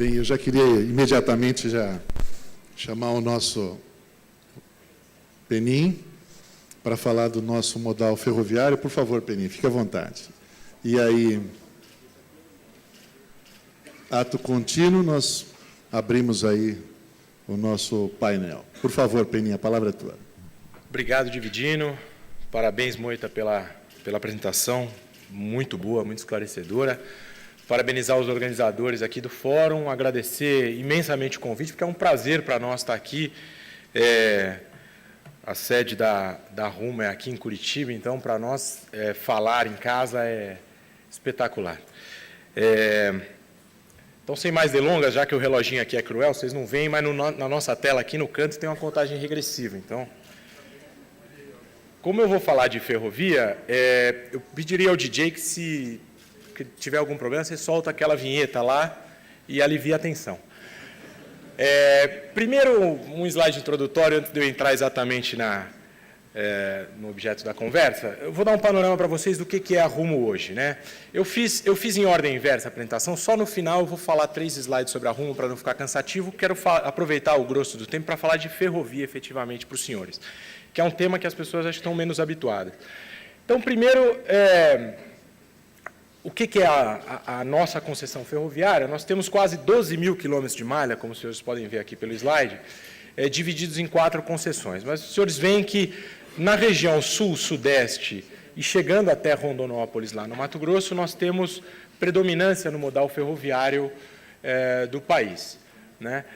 Bem, eu já queria imediatamente chamar o nosso Penin para falar do nosso modal ferroviário. Por favor, Penin, fique à vontade. E aí, ato contínuo, nós abrimos aí o nosso painel. Por favor, Penin, a palavra é tua. Obrigado, Dividino. Parabéns, Moita, pela apresentação, muito boa, muito esclarecedora. Parabenizar os organizadores aqui do fórum, agradecer imensamente o convite, porque é um prazer para nós estar aqui. A sede da Rumo é aqui em Curitiba, então, para nós, falar em casa é espetacular. Então, sem mais delongas, já que o reloginho aqui é cruel, vocês não veem, mas na nossa tela aqui no canto tem uma contagem regressiva. Então, como eu vou falar de ferrovia, eu pediria ao DJ que, se tiver algum problema, você solta aquela vinheta lá e alivia a tensão. Primeiro, um slide introdutório, antes de eu entrar exatamente no objeto da conversa. Eu vou dar um panorama para vocês do que é a Rumo hoje, né? Eu fiz em ordem inversa a apresentação, só no final eu vou falar 3 slides sobre a Rumo para não ficar cansativo. Quero aproveitar o grosso do tempo para falar de ferrovia efetivamente para os senhores, que é um tema que as pessoas acho que estão menos habituadas. Então, primeiro, o que é a nossa concessão ferroviária? Nós temos quase 12 mil quilômetros de malha, como os senhores podem ver aqui pelo slide, divididos em 4 concessões. Mas os senhores veem que na região sul-sudeste e chegando até Rondonópolis, lá no Mato Grosso, nós temos predominância no modal ferroviário do país, né?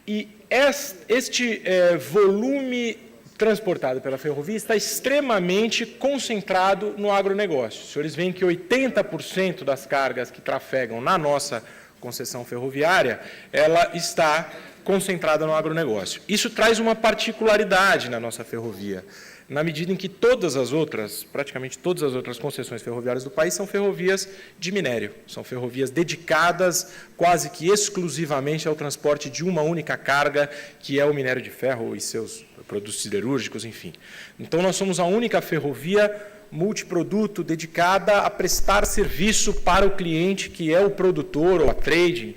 E este volume transportado pela ferrovia está extremamente concentrado no agronegócio. Os senhores veem que 80% das cargas que trafegam na nossa concessão ferroviária, ela está concentrada no agronegócio. Isso traz uma particularidade na nossa ferrovia, na medida em que praticamente todas as outras concessões ferroviárias do país são ferrovias de minério, são ferrovias dedicadas quase que exclusivamente ao transporte de uma única carga, que é o minério de ferro e seus produtos siderúrgicos, enfim. Então, nós somos a única ferrovia multiproduto dedicada a prestar serviço para o cliente, que é o produtor ou a trading,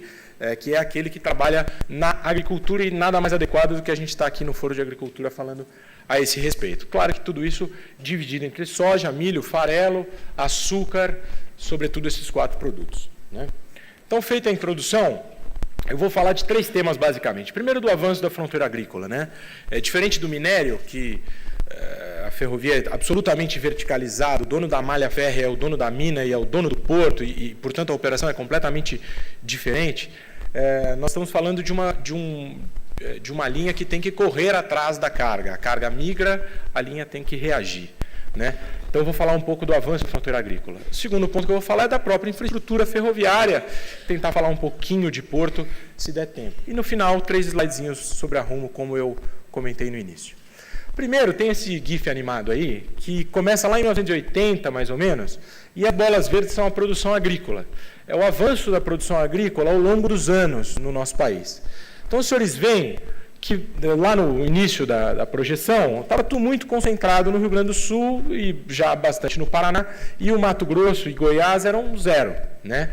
que é aquele que trabalha na agricultura, e nada mais adequado do que a gente está aqui no Foro de Agricultura falando a esse respeito. Claro que tudo isso dividido entre soja, milho, farelo, açúcar, sobretudo esses 4 produtos, né? Então, feita a introdução, eu vou falar de 3 temas, basicamente. Primeiro, do avanço da fronteira agrícola, né? Diferente do minério, que a ferrovia é absolutamente verticalizada, o dono da malha férrea é o dono da mina e é o dono do porto, e portanto, a operação é completamente diferente. Nós estamos falando de uma linha que tem que correr atrás da carga. A carga migra, a linha tem que reagir, né? Então, eu vou falar um pouco do avanço da fronteira agrícola. O segundo ponto que eu vou falar é da própria infraestrutura ferroviária, tentar falar um pouquinho de porto, se der tempo. E, no final, 3 slidezinhos sobre a Rumo, como eu comentei no início. Primeiro, tem esse GIF animado aí, que começa lá em 1980, mais ou menos, e as bolas verdes são a produção agrícola. É o avanço da produção agrícola ao longo dos anos no nosso país. Então, os senhores veem que lá no início da projeção, estava tudo muito concentrado no Rio Grande do Sul e já bastante no Paraná, e o Mato Grosso e Goiás eram 0, né?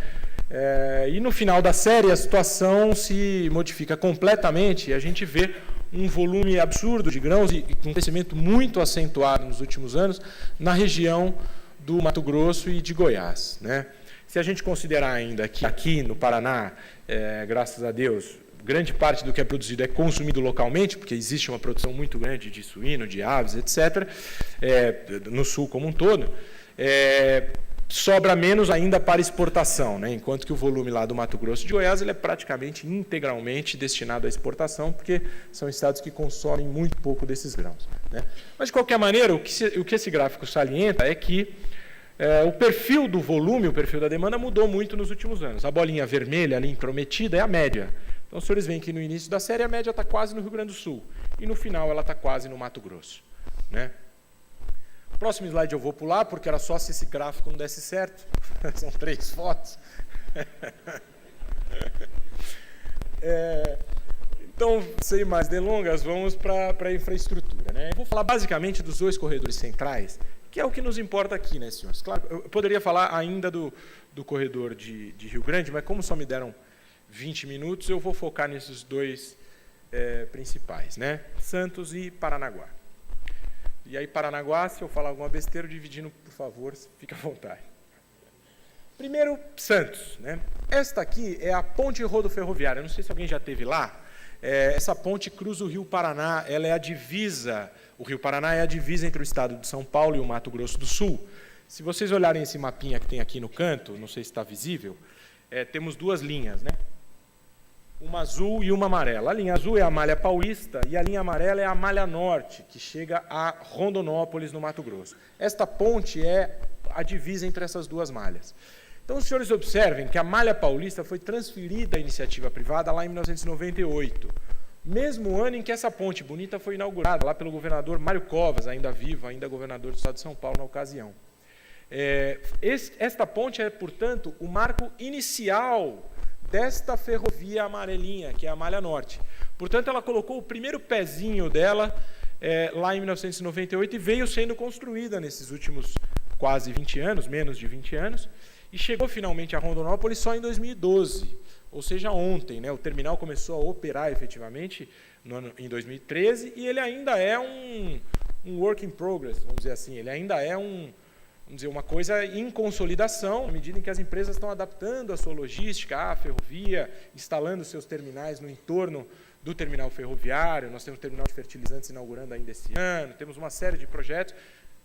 E no final da série a situação se modifica completamente e a gente vê um volume absurdo de grãos e um crescimento muito acentuado nos últimos anos na região do Mato Grosso e de Goiás, né? Se a gente considerar ainda que aqui no Paraná, graças a Deus, grande parte do que é produzido é consumido localmente, porque existe uma produção muito grande de suíno, de aves, etc., no sul como um todo, sobra menos ainda para exportação, né? Enquanto que o volume lá do Mato Grosso e de Goiás ele é praticamente integralmente destinado à exportação, porque são estados que consomem muito pouco desses grãos, né? Mas, de qualquer maneira, o que esse gráfico salienta é que o perfil do volume, o perfil da demanda mudou muito nos últimos anos. A bolinha vermelha ali intrometida é a média. Então, os senhores veem que no início da série a média está quase no Rio Grande do Sul e no final ela está quase no Mato Grosso, né? O próximo slide eu vou pular, porque era só se esse gráfico não desse certo. São 3 fotos. Então, sem mais delongas, vamos para a infraestrutura, né? Eu vou falar basicamente dos 2 corredores centrais, que é o que nos importa aqui, né, senhores? Claro, eu poderia falar ainda do corredor de Rio Grande, mas como só me deram 20 minutos, eu vou focar nesses dois principais, né? Santos e Paranaguá. E aí, Paranaguá, se eu falar alguma besteira, dividindo, por favor, fique à vontade. Primeiro, Santos, né? Esta aqui é a ponte rodoferroviária. Não sei se alguém já esteve lá. Essa ponte cruza o Rio Paraná. Ela é a divisa. O Rio Paraná é a divisa entre o estado de São Paulo e o Mato Grosso do Sul. Se vocês olharem esse mapinha que tem aqui no canto, não sei se está visível, temos duas linhas, né? Uma azul e uma amarela. A linha azul é a Malha Paulista e a linha amarela é a Malha Norte, que chega a Rondonópolis, no Mato Grosso. Esta ponte é a divisa entre essas duas malhas. Então, os senhores observem que a Malha Paulista foi transferida à iniciativa privada lá em 1998, mesmo ano em que essa ponte bonita foi inaugurada, lá pelo governador Mário Covas, ainda vivo, ainda governador do estado de São Paulo na ocasião. Esta ponte é, portanto, o marco inicial desta ferrovia amarelinha, que é a Malha Norte. Portanto, ela colocou o primeiro pezinho dela lá em 1998 e veio sendo construída nesses últimos quase 20 anos, menos de 20 anos, e chegou finalmente a Rondonópolis só em 2012, ou seja, ontem, né? O terminal começou a operar efetivamente em 2013 e ele ainda é um work in progress, vamos dizer assim, ele ainda é uma coisa em consolidação, à medida em que as empresas estão adaptando a sua logística à ferrovia, instalando seus terminais no entorno do terminal ferroviário. Nós temos o terminal de fertilizantes inaugurando ainda esse ano, temos uma série de projetos,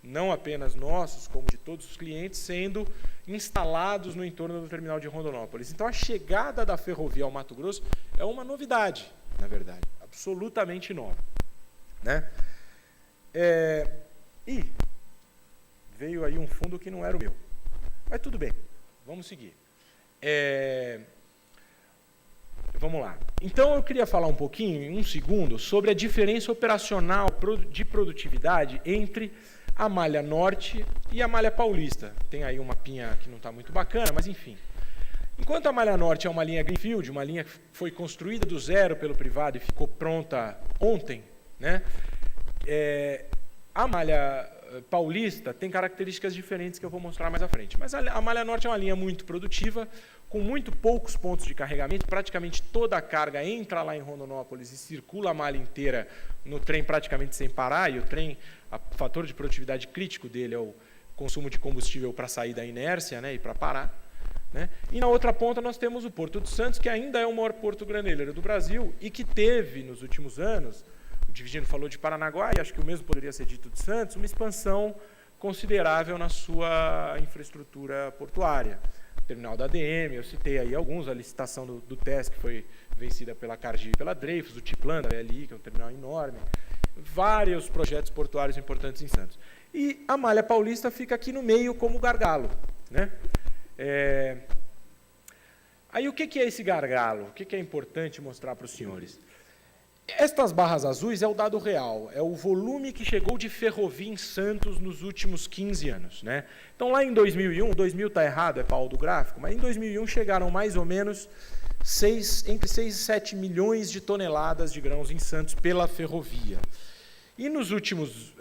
não apenas nossos, como de todos os clientes, sendo instalados no entorno do terminal de Rondonópolis. Então, a chegada da ferrovia ao Mato Grosso é uma novidade, na verdade, absolutamente nova, né? E veio aí um fundo que não era o meu. Mas tudo bem, vamos seguir. Vamos lá. Então, eu queria falar um pouquinho, em um segundo, sobre a diferença operacional de produtividade entre a Malha Norte e a Malha Paulista. Tem aí um mapinha que não está muito bacana, mas enfim. Enquanto a Malha Norte é uma linha greenfield, uma linha que foi construída do zero pelo privado e ficou pronta ontem, né? A Malha Paulista tem características diferentes que eu vou mostrar mais à frente. Mas a Malha Norte é uma linha muito produtiva, com muito poucos pontos de carregamento, praticamente toda a carga entra lá em Rondonópolis e circula a malha inteira no trem praticamente sem parar, e o trem, o fator de produtividade crítico dele é o consumo de combustível para sair da inércia, né, e para parar, né? E na outra ponta nós temos o Porto de Santos, que ainda é o maior porto graneleiro do Brasil e que teve, nos últimos anos, o Divigino falou de Paranaguá, e acho que o mesmo poderia ser dito de Santos, uma expansão considerável na sua infraestrutura portuária. O terminal da ADM, eu citei aí alguns, a licitação do TES, que foi vencida pela Cargill e pela Dreyfus, o Tiplan da VLI, que é um terminal enorme, vários projetos portuários importantes em Santos. E a Malha Paulista fica aqui no meio como gargalo, né? Aí o que é esse gargalo? O que é importante mostrar para os senhores? Estas barras azuis é o dado real, é o volume que chegou de ferrovia em Santos nos últimos 15 anos, né? Então, lá em 2001, 2000 está errado, é pau do gráfico, mas em 2001 chegaram mais ou menos entre 6 e 7 milhões de toneladas de grãos em Santos pela ferrovia. E nos últimos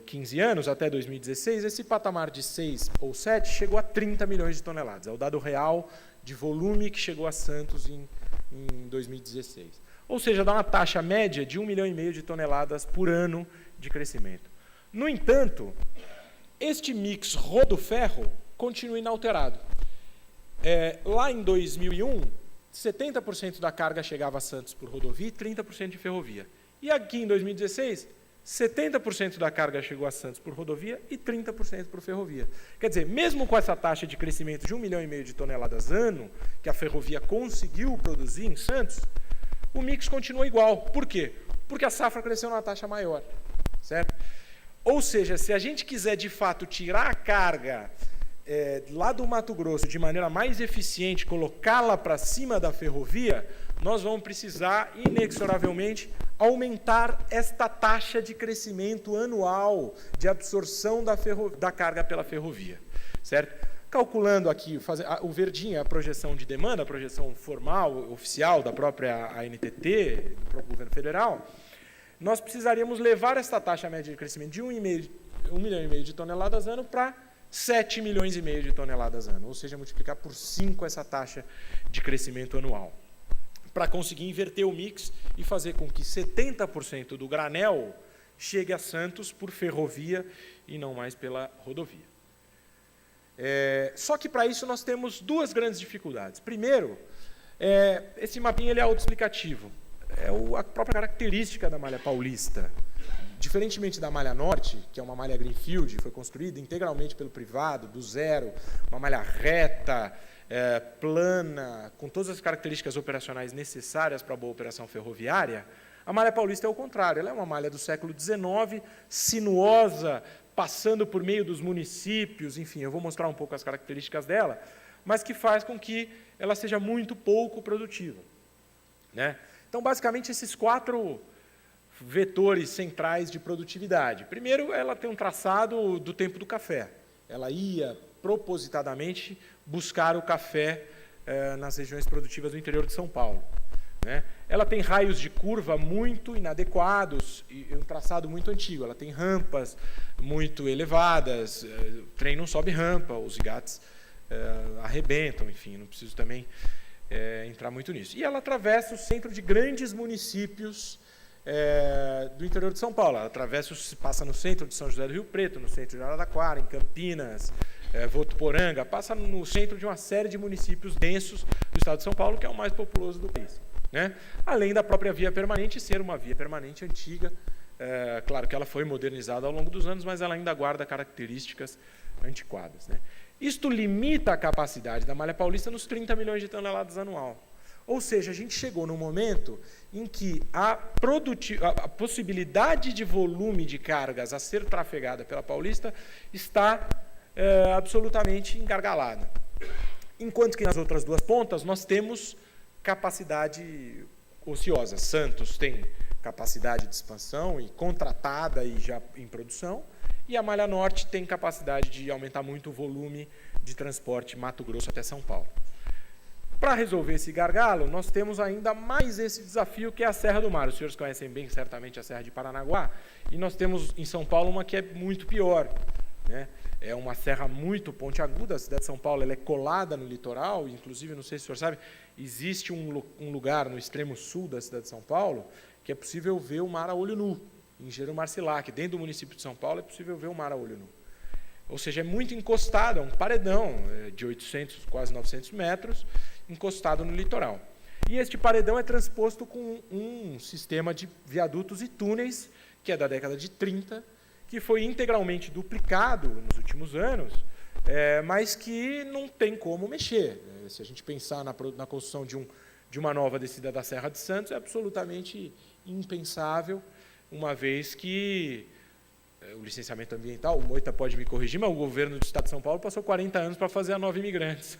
15 anos, até 2016, esse patamar de 6 ou 7 chegou a 30 milhões de toneladas. É o dado real de volume que chegou a Santos em 2016. Ou seja, dá uma taxa média de 1,5 milhão de toneladas por ano de crescimento. No entanto, este mix rodo-ferro continua inalterado. Lá em 2001, 70% da carga chegava a Santos por rodovia e 30% de ferrovia. E aqui em 2016, 70% da carga chegou a Santos por rodovia e 30% por ferrovia. Quer dizer, mesmo com essa taxa de crescimento de 1,5 milhão de toneladas ano, que a ferrovia conseguiu produzir em Santos, o mix continua igual. Por quê? Porque a safra cresceu numa taxa maior, certo? Ou seja, se a gente quiser, de fato, tirar a carga lá do Mato Grosso de maneira mais eficiente, colocá-la para cima da ferrovia, nós vamos precisar, inexoravelmente, aumentar esta taxa de crescimento anual de absorção da carga pela ferrovia, certo? Calculando aqui, o verdinho é a projeção de demanda, a projeção formal, oficial da própria ANTT, do próprio governo federal, nós precisaríamos levar esta taxa média de crescimento de 1,5 milhão de toneladas ano para 7,5 milhões de toneladas ano, ou seja, multiplicar por 5 essa taxa de crescimento anual, para conseguir inverter o mix e fazer com que 70% do granel chegue a Santos por ferrovia e não mais pela rodovia. Só que, para isso, nós temos duas grandes dificuldades. Primeiro, esse mapinha ele é autoexplicativo. É a própria característica da malha paulista. Diferentemente da malha norte, que é uma malha greenfield, foi construída integralmente pelo privado, do zero, uma malha reta, plana, com todas as características operacionais necessárias para a boa operação ferroviária, a malha paulista é o contrário. Ela é uma malha do século XIX, sinuosa, passando por meio dos municípios, enfim, eu vou mostrar um pouco as características dela, mas que faz com que ela seja muito pouco produtiva, né? Então, basicamente, esses 4 vetores centrais de produtividade. Primeiro, ela tem um traçado do tempo do café. Ela ia, propositadamente, buscar o café nas regiões produtivas do interior de São Paulo, né? Ela tem raios de curva muito inadequados e um traçado muito antigo. Ela tem rampas muito elevadas, o trem não sobe rampa, os zigates arrebentam, enfim, não preciso também entrar muito nisso. E ela atravessa o centro de grandes municípios do interior de São Paulo. Ela passa no centro de São José do Rio Preto, no centro de Araraquara, em Campinas, Votuporanga, passa no centro de uma série de municípios densos do estado de São Paulo, que é o mais populoso do país, né? Além da própria via permanente ser uma via permanente antiga. Claro que ela foi modernizada ao longo dos anos, mas ela ainda guarda características antiquadas, né? Isto limita a capacidade da malha paulista nos 30 milhões de toneladas anual. Ou seja, a gente chegou num momento em que a possibilidade de volume de cargas a ser trafegada pela Paulista está absolutamente engargalada. Enquanto que nas outras duas pontas nós temos capacidade ociosa. Santos tem capacidade de expansão e contratada e já em produção, e a Malha Norte tem capacidade de aumentar muito o volume de transporte Mato Grosso até São Paulo. Para resolver esse gargalo, nós temos ainda mais esse desafio, que é a Serra do Mar. Os senhores conhecem bem, certamente, a Serra de Paranaguá, e nós temos em São Paulo uma que é muito pior, né? É uma serra muito pontiaguda. A cidade de São Paulo ela é colada no litoral, inclusive, não sei se o senhor sabe, existe um lugar no extremo sul da cidade de São Paulo que é possível ver o mar a olho nu, em Engenheiro Marcilac, dentro do município de São Paulo, é possível ver o mar a olho nu. Ou seja, é muito encostado, é um paredão de 800, quase 900 metros, encostado no litoral. E este paredão é transposto com um sistema de viadutos e túneis, que é da década de 30, que foi integralmente duplicado nos últimos anos, mas que não tem como mexer. Se a gente pensar na construção de uma nova descida da Serra de Santos, é absolutamente impensável, uma vez que o licenciamento ambiental, o Moita pode me corrigir, mas o governo do Estado de São Paulo passou 40 anos para fazer a Nova Imigrantes.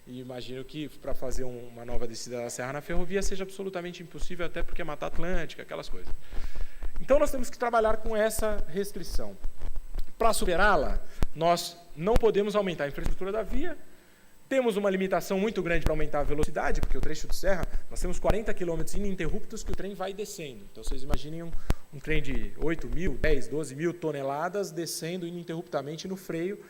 E imagino que para fazer uma nova descida da Serra na ferrovia seja absolutamente impossível, até porque é Mata Atlântica, aquelas coisas. Então, nós temos que trabalhar com essa restrição. Para superá-la, nós não podemos aumentar a infraestrutura da via, temos uma limitação muito grande para aumentar a velocidade, porque o trecho de serra, nós temos 40 km ininterruptos que o trem vai descendo. Então, vocês imaginem um trem de 8 mil, 10, 12 mil toneladas descendo ininterruptamente no freio.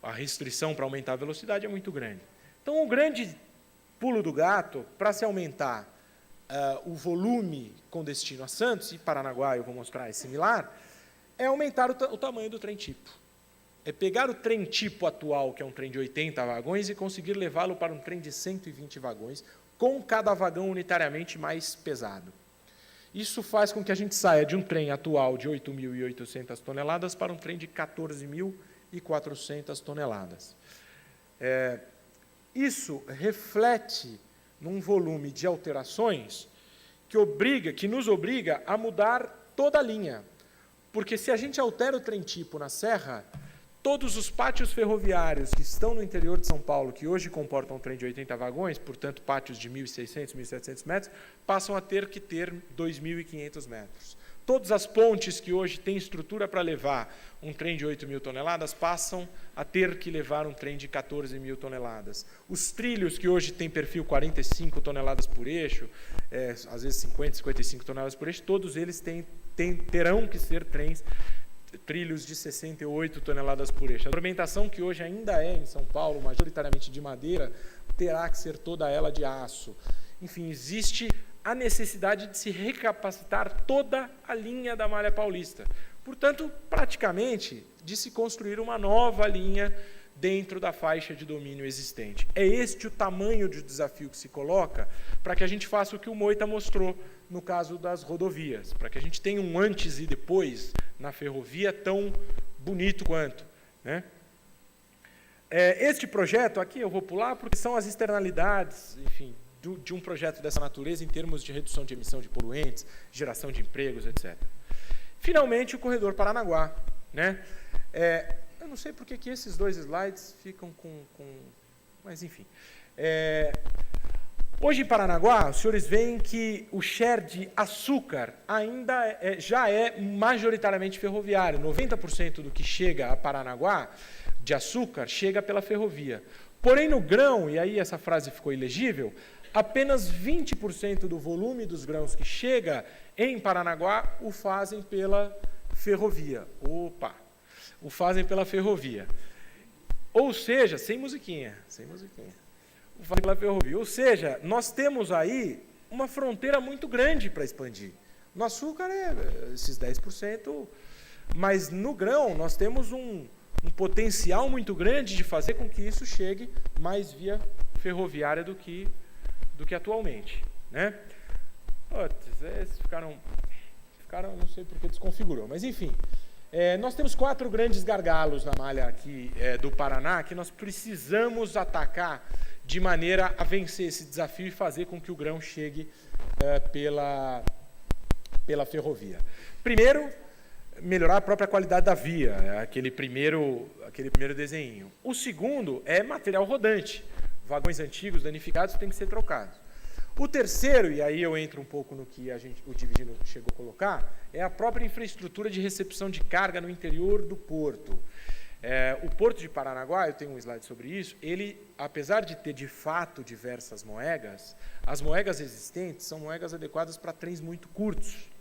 A restrição para aumentar a velocidade é muito grande. Então, o grande pulo do gato, para se aumentar o volume com destino a Santos, e Paranaguá, eu vou mostrar, é similar, é aumentar o tamanho do trem tipo. É pegar o trem tipo atual, que é um trem de 80 vagões, e conseguir levá-lo para um trem de 120 vagões, com cada vagão unitariamente mais pesado. Isso faz com que a gente saia de um trem atual de 8.800 toneladas para um trem de 14.400 toneladas. Isso reflete num volume de alterações que nos obriga a mudar toda a linha. Porque se a gente altera o trem tipo na serra, todos os pátios ferroviários que estão no interior de São Paulo, que hoje comportam um trem de 80 vagões, portanto, pátios de 1.600, 1.700 metros, passam a ter que ter 2.500 metros. Todas as pontes que hoje têm estrutura para levar um trem de 8.000 toneladas passam a ter que levar um trem de 14.000 toneladas. Os trilhos que hoje têm perfil 45 toneladas por eixo, às vezes 50, 55 toneladas por eixo, todos eles terão que ser trens trilhos de 68 toneladas por eixo. A pavimentação que hoje ainda é em São Paulo, majoritariamente de madeira, terá que ser toda ela de aço. Enfim, existe a necessidade de se recapacitar toda a linha da Malha Paulista. Portanto, praticamente, de se construir uma nova linha dentro da faixa de domínio existente. É este o tamanho de desafio que se coloca para que a gente faça o que o Moita mostrou no caso das rodovias, para que a gente tenha um antes e depois na ferrovia tão bonito quanto, né? Este projeto aqui eu vou pular porque são as externalidades, enfim, de um projeto dessa natureza em termos de redução de emissão de poluentes, geração de empregos, etc. Finalmente, o corredor Paranaguá, né? Eu não sei por que esses dois slides ficam com... Mas, enfim. Hoje, em Paranaguá, os senhores veem que o share de açúcar ainda já é majoritariamente ferroviário. 90% do que chega a Paranaguá, de açúcar, chega pela ferrovia. Porém, no grão, e aí essa frase ficou ilegível, apenas 20% do volume dos grãos que chega em Paranaguá o fazem pela ferrovia. Opa! O fazem pela ferrovia. Ou seja, sem musiquinha. O fazem pela ferrovia. Ou seja, nós temos aí uma fronteira muito grande para expandir. No açúcar é esses 10%, mas no grão nós temos um potencial muito grande de fazer com que isso chegue mais via ferroviária do que atualmente, né? Esses ficaram, não sei porque desconfigurou, mas enfim. Nós temos 4 grandes gargalos na malha aqui do Paraná que nós precisamos atacar de maneira a vencer esse desafio e fazer com que o grão chegue pela ferrovia. Primeiro, melhorar a própria qualidade da via, aquele primeiro desenho. O segundo é material rodante. Vagões antigos, danificados, têm que ser trocados. O terceiro, e aí eu entro um pouco no que o Divino chegou a colocar, é a própria infraestrutura de recepção de carga no interior do porto. O Porto de Paranaguá, eu tenho um slide sobre isso, ele, apesar de ter, de fato, diversas moegas, as moegas existentes são moegas adequadas para trens muito curtos.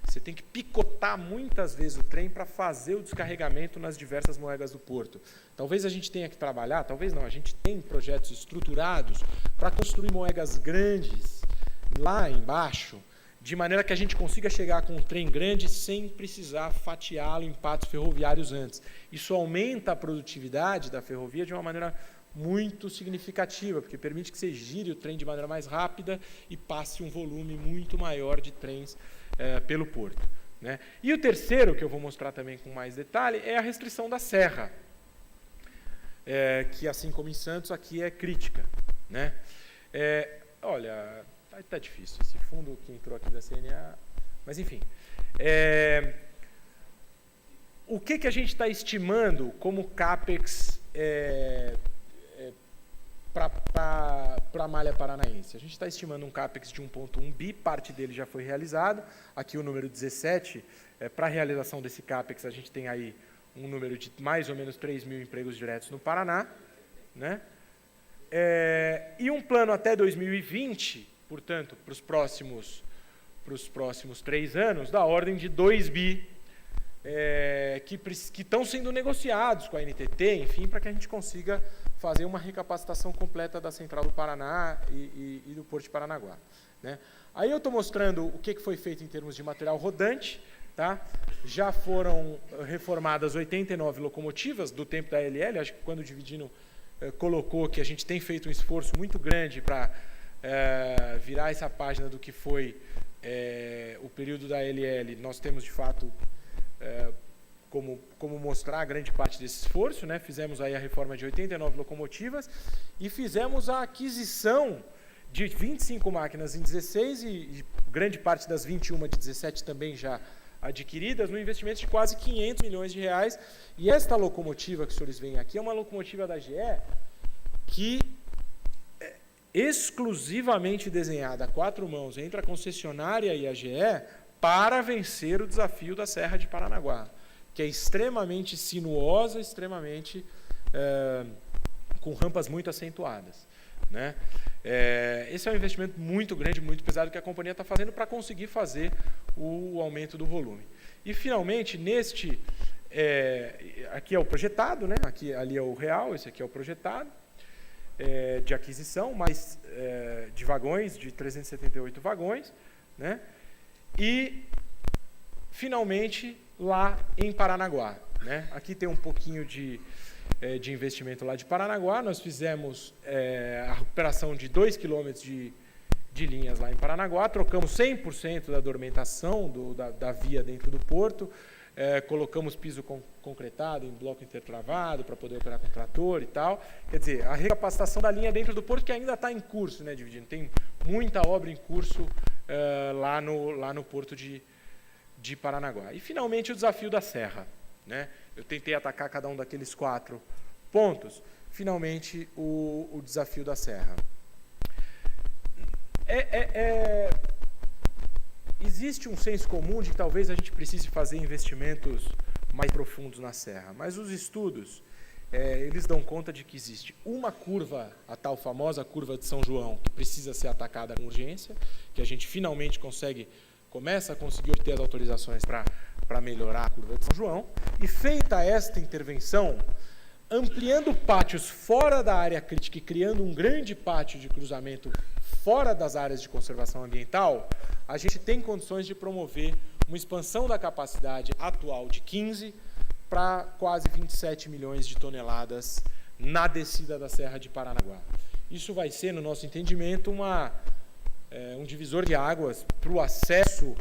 Você tem que picotar muitas vezes o trem para fazer o descarregamento nas diversas moegas do porto. Talvez a gente tenha que trabalhar, talvez não, a gente tem projetos estruturados para construir moegas grandes lá embaixo, de maneira que a gente consiga chegar com um trem grande sem precisar fatiá-lo em patos ferroviários antes. Isso aumenta a produtividade da ferrovia de uma maneira muito significativa, porque permite que você gire o trem de maneira mais rápida e passe um volume muito maior de trens pelo porto, né? E o terceiro, que eu vou mostrar também com mais detalhe, é a restrição da serra, que, assim como em Santos, aqui é crítica, né? Olha, está difícil, esse fundo que entrou aqui da CNA, mas enfim. O que a gente está estimando como CAPEX para a malha paranaense? A gente está estimando um CAPEX de 1,1 bi, parte dele já foi realizado. Aqui o número 17, para a realização desse CAPEX, a gente tem aí um número de mais ou menos 3 mil empregos diretos no Paraná, né? E um plano até 2020, portanto, para os próximos 3 anos, da ordem de 2 bi, que estão sendo negociados com a NTT, enfim, para que a gente consiga fazer uma recapacitação completa da Central do Paraná e do Porto de Paranaguá, né? Aí eu estou mostrando o que foi feito em termos de material rodante, tá? Já foram reformadas 89 locomotivas do tempo da LL, acho que quando o Dividino colocou que a gente tem feito um esforço muito grande para virar essa página do que foi o período da LL, nós temos, de fato, como mostrar grande parte desse esforço, né? Fizemos aí a reforma de 89 locomotivas e fizemos a aquisição de 25 máquinas em 16 e grande parte das 21 de 17 também já adquiridas, no investimento de quase 500 milhões de reais. E esta locomotiva que os senhores veem aqui é uma locomotiva da GE que é exclusivamente desenhada a 4 mãos entre a concessionária e a GE para vencer o desafio da Serra de Paranaguá, que é extremamente sinuosa, extremamente com rampas muito acentuadas, né? Esse é um investimento muito grande, muito pesado que a companhia está fazendo para conseguir fazer o aumento do volume. E, finalmente, neste Aqui é o projetado, né? Ali é o real, esse aqui é o projetado, de aquisição, mais de vagões, de 378 vagões, né? E, finalmente, lá em Paranaguá, né? Aqui tem um pouquinho de investimento lá de Paranaguá. Nós fizemos a recuperação de 2 quilômetros de linhas lá em Paranaguá, trocamos 100% da dormentação da via dentro do porto, colocamos piso concretado em bloco intertravado para poder operar com trator e tal. Quer dizer, a recapacitação da linha dentro do porto, que ainda está em curso, né, Dividindo? Tem muita obra em curso lá no porto de Paranaguá. E, finalmente, o desafio da Serra, né? Eu tentei atacar cada um daqueles 4 pontos. Finalmente, o desafio da Serra. Existe um senso comum de que talvez a gente precise fazer investimentos mais profundos na Serra, mas os estudos, eles dão conta de que existe uma curva, a tal famosa curva de São João, que precisa ser atacada com urgência, que a gente finalmente começa a conseguir obter as autorizações para melhorar a curva de São João, e feita esta intervenção, ampliando pátios fora da área crítica e criando um grande pátio de cruzamento fora das áreas de conservação ambiental, a gente tem condições de promover uma expansão da capacidade atual de 15 para quase 27 milhões de toneladas na descida da Serra de Paranaguá. Isso vai ser, no nosso entendimento, um divisor de águas para o acesso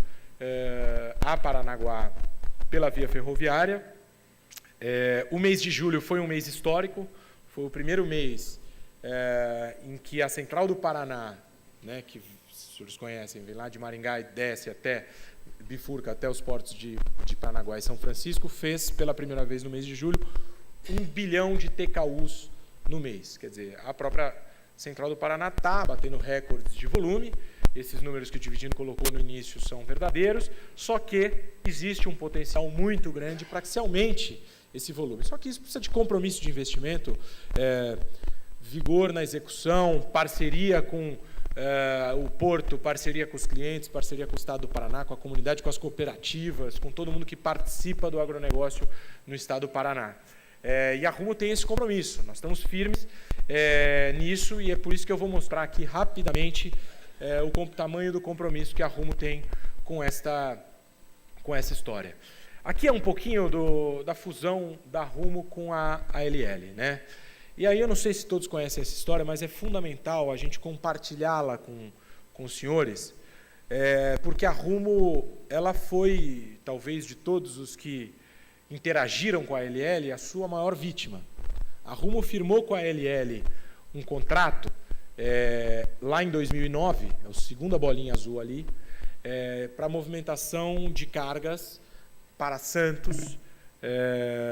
a Paranaguá pela via ferroviária. O mês de julho foi um mês histórico, foi o primeiro mês em que a Central do Paraná, né, que os senhores conhecem, vem lá de Maringá e desce bifurca até os portos de Paranaguá e São Francisco, fez pela primeira vez no mês de julho 1 bilhão de TKUs no mês. Quer dizer, a própria Central do Paraná está batendo recordes de volume. Esses números que o Dividindo colocou no início são verdadeiros, só que existe um potencial muito grande para que se aumente esse volume. Só que isso precisa de compromisso de investimento, vigor na execução, parceria com o porto, parceria com os clientes, parceria com o Estado do Paraná, com a comunidade, com as cooperativas, com todo mundo que participa do agronegócio no Estado do Paraná. E a Rumo tem esse compromisso. Nós estamos firmes nisso, e é por isso que eu vou mostrar aqui rapidamente o tamanho do compromisso que a Rumo tem com essa história. Aqui é um pouquinho da fusão da Rumo com a ALL, né? E aí eu não sei se todos conhecem essa história, mas é fundamental a gente compartilhá-la com os senhores, porque a Rumo, ela foi, talvez de todos os que interagiram com a ALL, a sua maior vítima. A Rumo firmou com a ALL um contrato lá em 2009, é a segunda bolinha azul ali, para movimentação de cargas para Santos.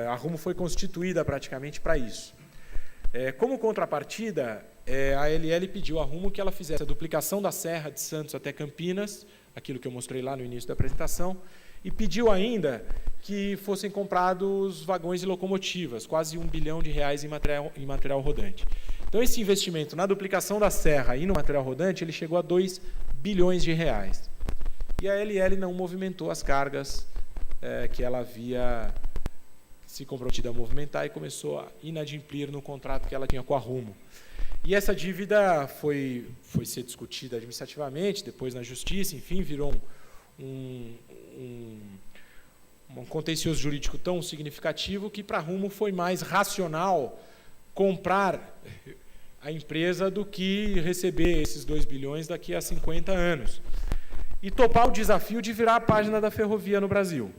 A Rumo foi constituída praticamente para isso. Como contrapartida, a ALL pediu à Rumo que ela fizesse a duplicação da Serra de Santos até Campinas, aquilo que eu mostrei lá no início da apresentação, e pediu ainda que fossem comprados vagões e locomotivas, quase R$1 bilhão em material rodante. Então, esse investimento na duplicação da Serra e no material rodante, ele chegou a R$2 bilhões. E a ALL não movimentou as cargas que ela havia se comprometido a movimentar e começou a inadimplir no contrato que ela tinha com a Rumo. E essa dívida foi ser discutida administrativamente, depois na justiça, enfim, virou um contencioso jurídico tão significativo que para a Rumo foi mais racional comprar a empresa do que receber esses 2 bilhões daqui a 50 anos. E topar o desafio de virar a página da ferrovia no Brasil.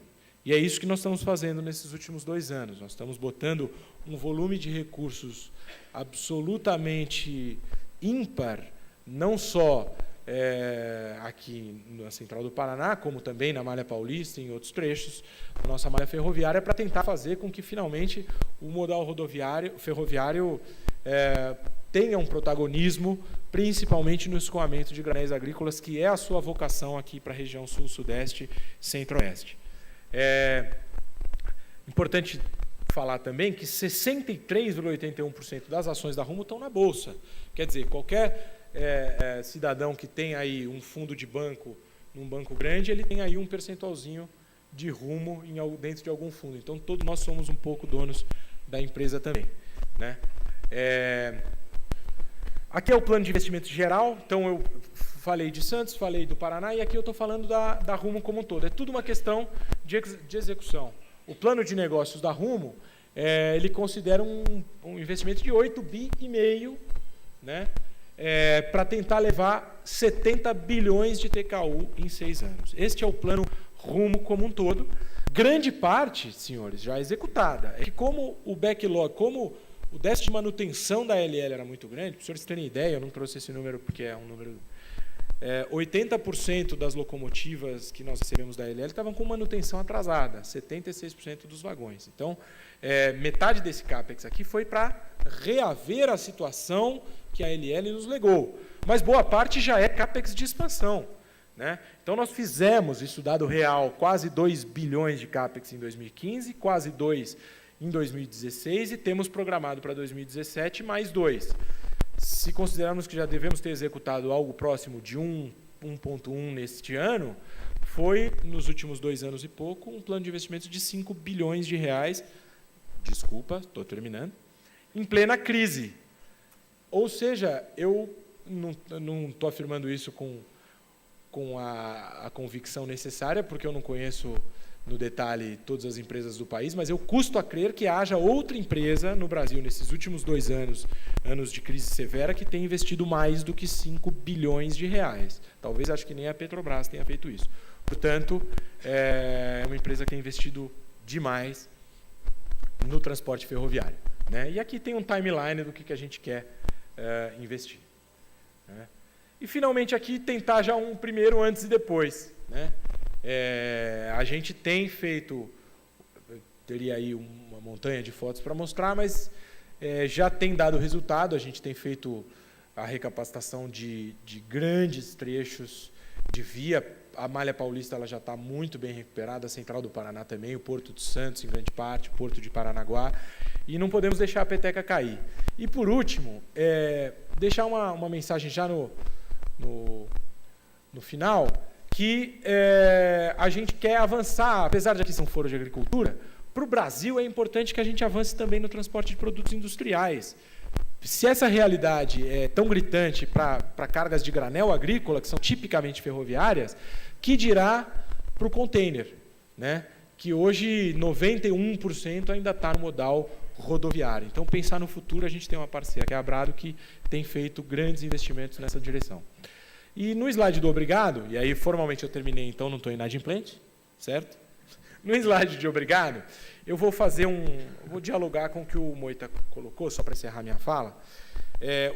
E é isso que nós estamos fazendo nesses últimos 2 anos. Nós estamos botando um volume de recursos absolutamente ímpar, não só aqui na Central do Paraná, como também na Malha Paulista e em outros trechos da nossa malha ferroviária, para tentar fazer com que, finalmente, o modal ferroviário tenha um protagonismo, principalmente no escoamento de granéis agrícolas, que é a sua vocação aqui para a região sul, sudeste, centro-oeste. Importante falar também que 63,81% das ações da Rumo estão na Bolsa. Quer dizer, qualquer cidadão que tem aí um fundo de banco num banco grande, ele tem aí um percentualzinho de Rumo dentro de algum fundo. Então, todos nós somos um pouco donos da empresa também, né? Aqui é o plano de investimento geral. Então, eu falei de Santos, falei do Paraná, e aqui eu estou falando da Rumo como um todo. É tudo uma questão de execução. O plano de negócios da Rumo, ele considera um investimento de 8,5 bi, né? Para tentar levar 70 bilhões de TKU em 6 anos. Este é o plano Rumo como um todo. Grande parte, senhores, já executada. É que como o backlog, como o déficit de manutenção da LL era muito grande, para os senhores terem ideia, eu não trouxe esse número porque é um número... 80% das locomotivas que nós recebemos da LL estavam com manutenção atrasada, 76% dos vagões. Então, metade desse CAPEX aqui foi para reaver a situação que a LL nos legou. Mas boa parte já é CAPEX de expansão, né? Então, nós fizemos, isso dado real, quase 2 bilhões de CAPEX em 2015, quase 2 em 2016 e temos programado para 2017 mais 2. Se considerarmos que já devemos ter executado algo próximo de 1,1 neste ano, foi, nos últimos 2 anos e pouco, um plano de investimentos de 5 bilhões de reais, desculpa, estou terminando, em plena crise. Ou seja, eu não estou afirmando isso com a convicção necessária, porque eu não conheço no detalhe todas as empresas do país, mas eu custo a crer que haja outra empresa no Brasil, nesses últimos 2 anos de crise severa, que tenha investido mais do que 5 bilhões de reais. Talvez, acho que nem a Petrobras tenha feito isso. Portanto, é uma empresa que tem investido demais no transporte ferroviário, né? E aqui tem um timeline do que a gente quer investir, né? E, finalmente, aqui tentar já um primeiro antes e depois, né? A gente tem feito, teria aí uma montanha de fotos para mostrar, mas já tem dado resultado. A gente tem feito a recapacitação de grandes trechos de via. A Malha Paulista ela já está muito bem recuperada, a Central do Paraná também, o Porto de Santos, em grande parte, o Porto de Paranaguá, e não podemos deixar a peteca cair. E, por último, deixar uma mensagem já no final, que a gente quer avançar, apesar de aqui são foros de agricultura, para o Brasil é importante que a gente avance também no transporte de produtos industriais. Se essa realidade é tão gritante para cargas de granel agrícola, que são tipicamente ferroviárias, que dirá para o container, né? Que hoje 91% ainda está no modal rodoviário. Então, pensar no futuro, a gente tem uma parceira, que é a Brado, que tem feito grandes investimentos nessa direção. E no slide do obrigado, e aí formalmente eu terminei, então não estou inadimplente, certo? No slide de obrigado, eu vou vou dialogar com o que o Moita colocou, só para encerrar minha fala.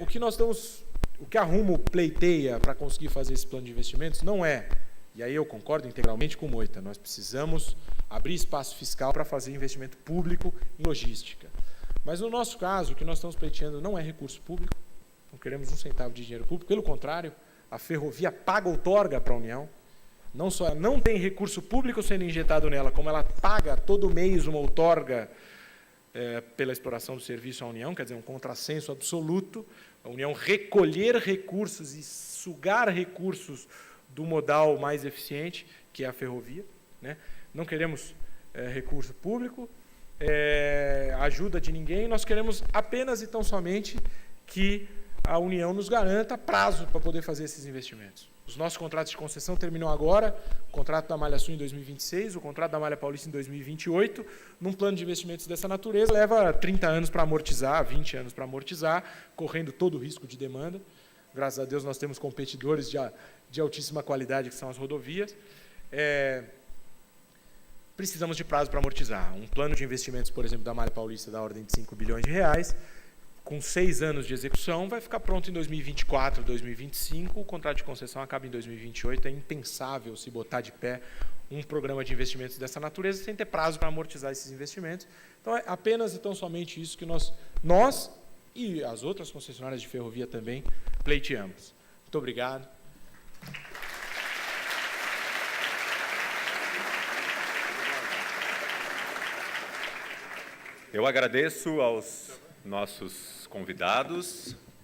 O que a Rumo pleiteia para conseguir fazer esse plano de investimentos não é, e aí eu concordo integralmente com o Moita, nós precisamos abrir espaço fiscal para fazer investimento público em logística. Mas no nosso caso, o que nós estamos pleiteando não é recurso público, não queremos um centavo de dinheiro público, pelo contrário, a ferrovia paga outorga para a União. Não só não tem recurso público sendo injetado nela, como ela paga todo mês uma outorga pela exploração do serviço à União, quer dizer, um contrassenso absoluto, a União recolher recursos e sugar recursos do modal mais eficiente, que é a ferrovia, né? Não queremos recurso público, ajuda de ninguém, nós queremos apenas e tão somente que a União nos garanta prazo para poder fazer esses investimentos. Os nossos contratos de concessão terminam agora, o contrato da Malha Sul em 2026, o contrato da Malha Paulista em 2028. Num plano de investimentos dessa natureza, leva 30 anos para amortizar, 20 anos para amortizar, correndo todo o risco de demanda. Graças a Deus, nós temos competidores de altíssima qualidade, que são as rodovias. Precisamos de prazo para amortizar. Um plano de investimentos, por exemplo, da Malha Paulista, da ordem de 5 bilhões de reais, com 6 anos de execução, vai ficar pronto em 2024, 2025, o contrato de concessão acaba em 2028, é impensável se botar de pé um programa de investimentos dessa natureza sem ter prazo para amortizar esses investimentos. Então, é apenas e tão somente isso que nós e as outras concessionárias de ferrovia também pleiteamos. Muito obrigado. Eu agradeço aos nossos convidados,